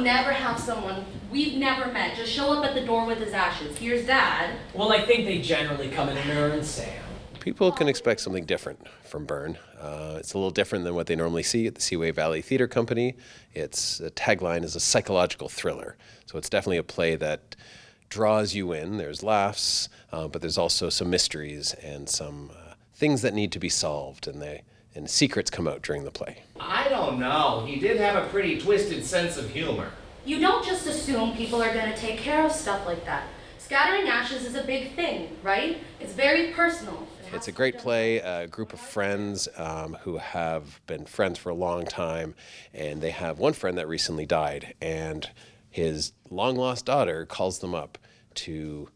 never have someone we've never met just show up at the door with his ashes. Here's Dad. Well, I think they generally come in Mur and Sam. People can expect something different from Byrne. It's a little different than what they normally see at the Seaway Valley Theatre Company. Its tagline is a psychological thriller. So it's definitely a play that draws you in. There's laughs, but there's also some mysteries and some things that need to be solved, and secrets come out during the play. I don't know. He did have a pretty twisted sense of humor. You don't just assume people are going to take care of stuff like that. Scattering ashes is a big thing, right? It's very personal. It's a great play, a group of friends who have been friends for a long time, and they have one friend that recently died, and his long-lost daughter calls them up to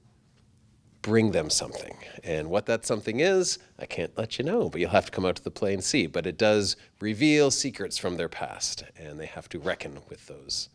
bring them something. And what that something is, I can't let you know, but you'll have to come out to the play and see. But it does reveal secrets from their past, and they have to reckon with those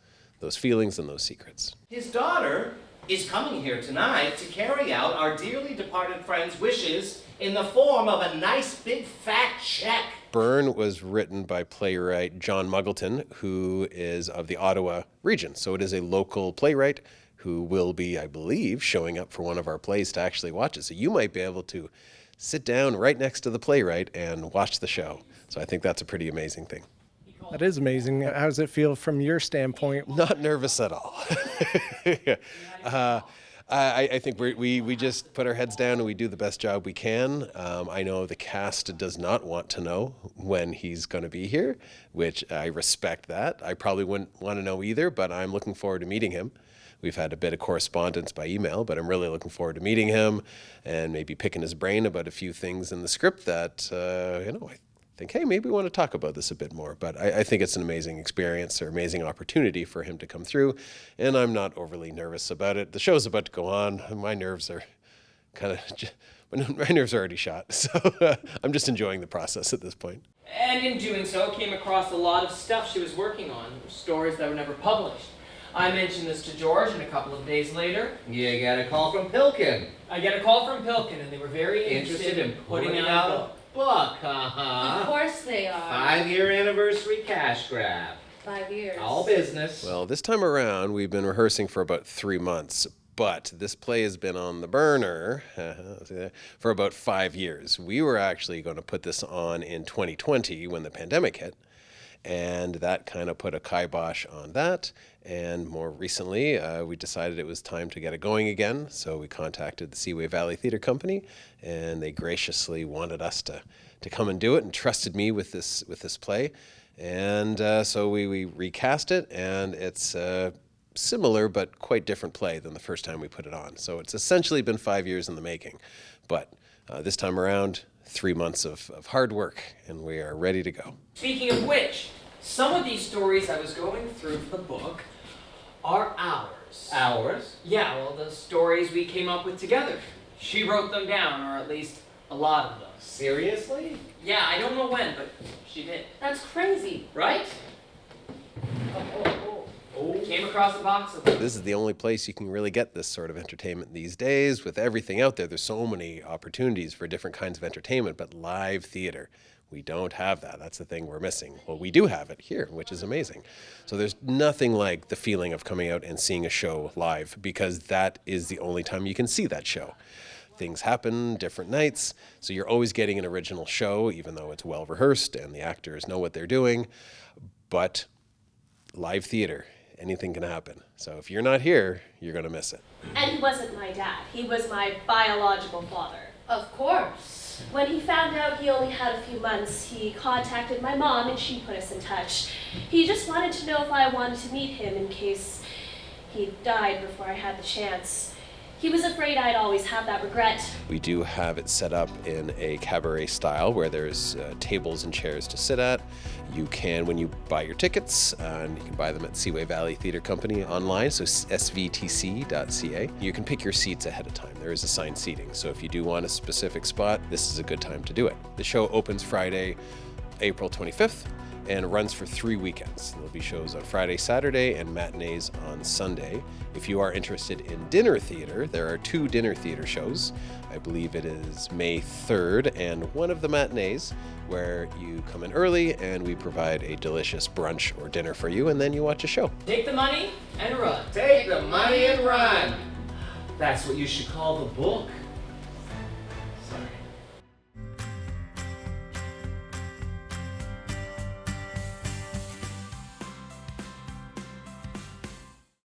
feelings and those secrets. His daughter is coming here tonight to carry out our dearly departed friend's wishes in the form of a nice big fat check. Byrne was written by playwright John Muggleton, who is of the Ottawa region. So it is a local playwright who will be, I believe, showing up for one of our plays to actually watch it. So you might be able to sit down right next to the playwright and watch the show. So I think that's a pretty amazing thing. That is amazing. How does it feel from your standpoint? Not nervous at all. I think we just put our heads down and we do the best job we can. I know the cast does not want to know when he's going to be here, which I respect that. I probably wouldn't want to know either, but I'm looking forward to meeting him. We've had a bit of correspondence by email, but I'm really looking forward to meeting him and maybe picking his brain about a few things in the script that, I think, hey, maybe we want to talk about this a bit more. But I think it's an amazing experience or amazing opportunity for him to come through, and I'm not overly nervous about it. The show's about to go on. My nerves are my nerves are already shot, so I'm just enjoying the process at this point. And in doing so, came across a lot of stuff she was working on, stories that were never published. I mentioned this to George, and a couple of days later, You got a call from Pilkin. I get a call from Pilkin, and they were very interested in putting out a book. Book, Of course they are. 5-year anniversary cash grab. 5 years. All business. Well, this time around, we've been rehearsing for about 3 months, but this play has been on the burner for about 5 years. We were actually going to put this on in 2020 when the pandemic hit, and that kind of put a kibosh on that. And more recently, we decided it was time to get it going again. So we contacted the Seaway Valley Theatre Company, and they graciously wanted us to come and do it and trusted me with this play. And so we recast it, and it's a similar but quite different play than the first time we put it on. So it's essentially been 5 years in the making. But this time around, 3 months of hard work, and we are ready to go. Speaking of which, some of these stories I was going through for the book are ours. Ours? Yeah, well, the stories we came up with together. She wrote them down, or at least a lot of them. Seriously? Yeah, I don't know when, but she did. That's crazy. Right? Came across a box of them. This is the only place you can really get this sort of entertainment these days. With everything out there, there's so many opportunities for different kinds of entertainment, but live theater, we don't have that. That's the thing we're missing. Well, we do have it here, which is amazing. So there's nothing like the feeling of coming out and seeing a show live, because that is the only time you can see that show. Things happen different nights, so you're always getting an original show, even though it's well rehearsed and the actors know what they're doing. But live theater, anything can happen. So if you're not here, you're going to miss it. And he wasn't my dad. He was my biological father. Of course. When he found out he only had a few months, he contacted my mom and she put us in touch. He just wanted to know if I wanted to meet him in case he died before I had the chance. He was afraid I'd always have that regret. We do have it set up in a cabaret style where there's tables and chairs to sit at. You can, when you buy your tickets, and you can buy them at Seaway Valley Theatre Company online, so svtc.ca. You can pick your seats ahead of time. There is assigned seating, so if you do want a specific spot, this is a good time to do it. The show opens Friday, April 25th, and runs for 3 weekends. There'll be shows on Friday, Saturday, and matinees on Sunday. If you are interested in dinner theater, there are 2 dinner theater shows. I believe it is May 3rd and one of the matinees where you come in early and we provide a delicious brunch or dinner for you, and then you watch a show. Take the money and run. Take the money and run. That's what you should call the book.